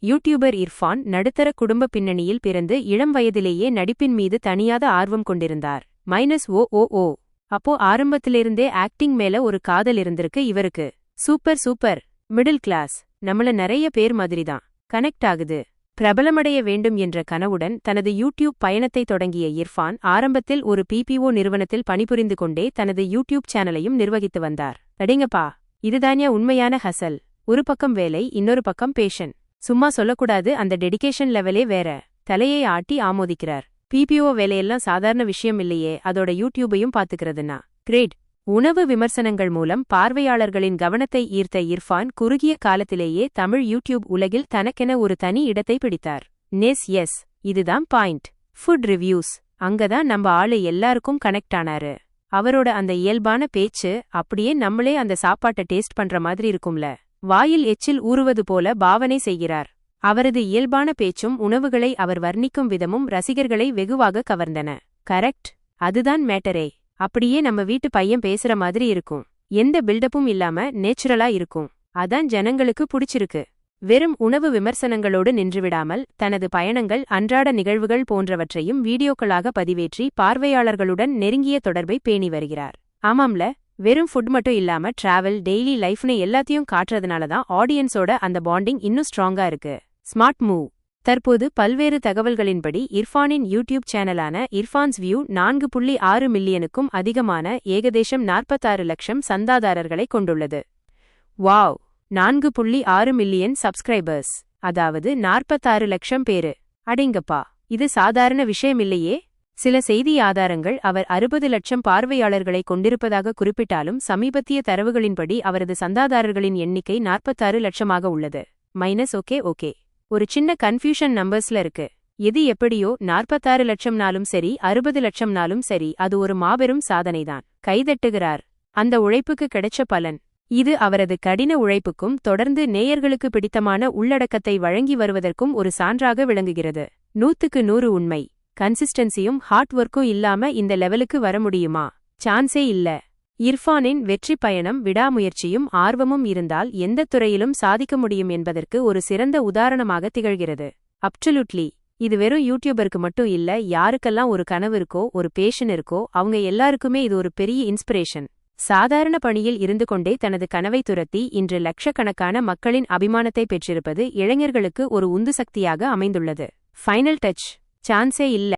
YouTuber Irfan நடுத்தர குடும்ப பின்னணியில் பிறந்து இளம் வயதிலேயே நடிப்பின் மீது தணியாத ஆர்வம் கொண்டிருந்தார். -ஓ அப்போ ஆரம்பத்திலிருந்தே ஆக்டிங் மேல ஒரு காதல் இருந்திருக்கு இவருக்கு. சூப்பர் மிடில் கிளாஸ் நம்மள நிறைய பேர் மாதிரிதான் கனெக்ட் ஆகுது. பிரபலமடைய வேண்டும் என்ற கனவுடன் தனது யூடியூப் பயணத்தை தொடங்கிய இர்ஃபான் ஆரம்பத்தில் ஒரு பிபிஓ நிறுவனத்தில் பணிபுரிந்து கொண்டே தனது யூடியூப் சேனலையும் நிர்வகித்து வந்தார். அடேங்கப்பா, இதுதான்யா உண்மையான ஹசல். ஒரு பக்கம் வேலை, இன்னொரு பக்கம் பேஷன். சும்மா சொல்லக்கூடாது, அந்த டெடிகேஷன் லெவலே வேற. தலையை ஆட்டி ஆமோதிக்கிறார். பிபிஓ வேலையெல்லாம் சாதாரண விஷயம் இல்லையே, அதோட யூடியூபையும் பாத்துக்கிறதுனா கிரேட். உணவு விமர்சனங்கள் மூலம் பார்வையாளர்களின் கவனத்தை ஈர்த்த இர்ஃபான் குறுகிய காலத்திலேயே தமிழ் யூடியூப் உலகில் தனக்கென ஒரு தனி இடத்தை பிடித்தார். எஸ் இதுதான் பாயிண்ட். ஃபுட் ரிவ்யூஸ், அங்கதான் நம்ம ஆளு எல்லாருக்கும் கனெக்ட் ஆனாரு. அவரோட அந்த இயல்பான பேச்சு அப்படியே நம்மளே அந்த சாப்பாட்டை டேஸ்ட் பண்ற மாதிரி இருக்கும்ல. வாயில் எச்சில் ஊறுவது போல பாவனை செய்கிறார். அவரது இயல்பான பேச்சும் உணவுகளை அவர் வர்ணிக்கும் விதமும் ரசிகர்களை வெகுவாக கவர்ந்தன. கரெக்ட், அதுதான் மேட்டரே. அப்படியே நம்ம வீட்டு பையன் பேசுற மாதிரி இருக்கும். எந்த பில்டப்பும் இல்லாம நேச்சுரலா இருக்கும். அதான் ஜனங்களுக்கு புடிச்சிருக்கு. வெறும் உணவு விமர்சனங்களோடு நின்றுவிடாமல் தனது பயணங்கள், அன்றாட நிகழ்வுகள் போன்றவற்றையும் வீடியோக்களாக பதிவேற்றி பார்வையாளர்களுடன் நெருங்கிய தொடர்பை பேணி வருகிறார். ஆமாம்ல, வெறும் ஃபுட் மட்டும் இல்லாம டிராவல், டெய்லி லைஃப்னு எல்லாத்தையும் காட்டுறதுனாலதான் ஆடியன்ஸோட அந்த பாண்டிங் இன்னும் ஸ்ட்ராங்கா இருக்கு. Smart move. தற்போது பல்வேறு தகவல்களின்படி இர்ஃபானின் யூடியூப் சேனலான இர்ஃபான்ஸ் வியூ 4.6 மில்லியனுக்கும் அதிகமான ஏகதேசம் 46 லட்சம் சந்தாதாரர்களை கொண்டுள்ளது. வாவ், 4.6 மில்லியன் சப்ஸ்கிரைபர்ஸ், அதாவது 46 லட்சம் பேரு. அடேங்கப்பா, இது சாதாரண விஷயமில்லையே. சில செய்தி ஆதாரங்கள் அவர் 60 லட்சம் பார்வையாளர்களை கொண்டிருப்பதாக குறிப்பிட்டாலும் சமீபத்திய தரவுகளின்படி அவரது சந்தாதாரர்களின் எண்ணிக்கை 46 லட்சமாக உள்ளது. ஓகே, ஒரு சின்ன கன்ஃபியூஷன் நம்பர்ஸ்ல இருக்கு. எது எப்படியோ 46 லட்சம்னாலும் சரி, 60 லட்சம்னாலும் சரி, அது ஒரு மாபெரும் சாதனைதான். கைதட்டுகிறார். அந்த உழைப்புக்கு கிடைச்ச பலன். இது அவரது கடின உழைப்புக்கும் தொடர்ந்து நேயர்களுக்கு பிடித்தமான உள்ளடக்கத்தை வழங்கி வருவதற்கும் ஒரு சான்றாக விளங்குகிறது. 100க்கு 100 உண்மை. கன்சிஸ்டன்சியும் ஹார்ட் ஒர்க்கும் இல்லாம இந்த லெவலுக்கு வர முடியுமா? சான்ஸே இல்ல. இர்ஃபானின் வெற்றி பயணம், விடாமுயற்சியும் ஆர்வமும் இருந்தால் எந்த துறையிலும் சாதிக்க முடியும் என்பதற்கு ஒரு சிறந்த உதாரணமாக திகழ்கிறது. அப்சல்யூட்லி. இது வெறும் யூடியூபருக்கு மட்டும் இல்ல, யாருக்கெல்லாம் ஒரு கனவு இருக்கோ, ஒரு பேஷன் இருக்கோ, அவங்க எல்லாருக்குமே இது ஒரு பெரிய இன்ஸ்பிரேஷன். சாதாரண பணியில் இருந்து கொண்டே தனது கனவை துரத்தி இன்று லட்சக்கணக்கான மக்களின் அபிமானத்தை பெற்றிருப்பது இளைஞர்களுக்கு ஒரு உந்து சக்தியாக அமைந்துள்ளது. Final touch. சான்ஸே இல்ல.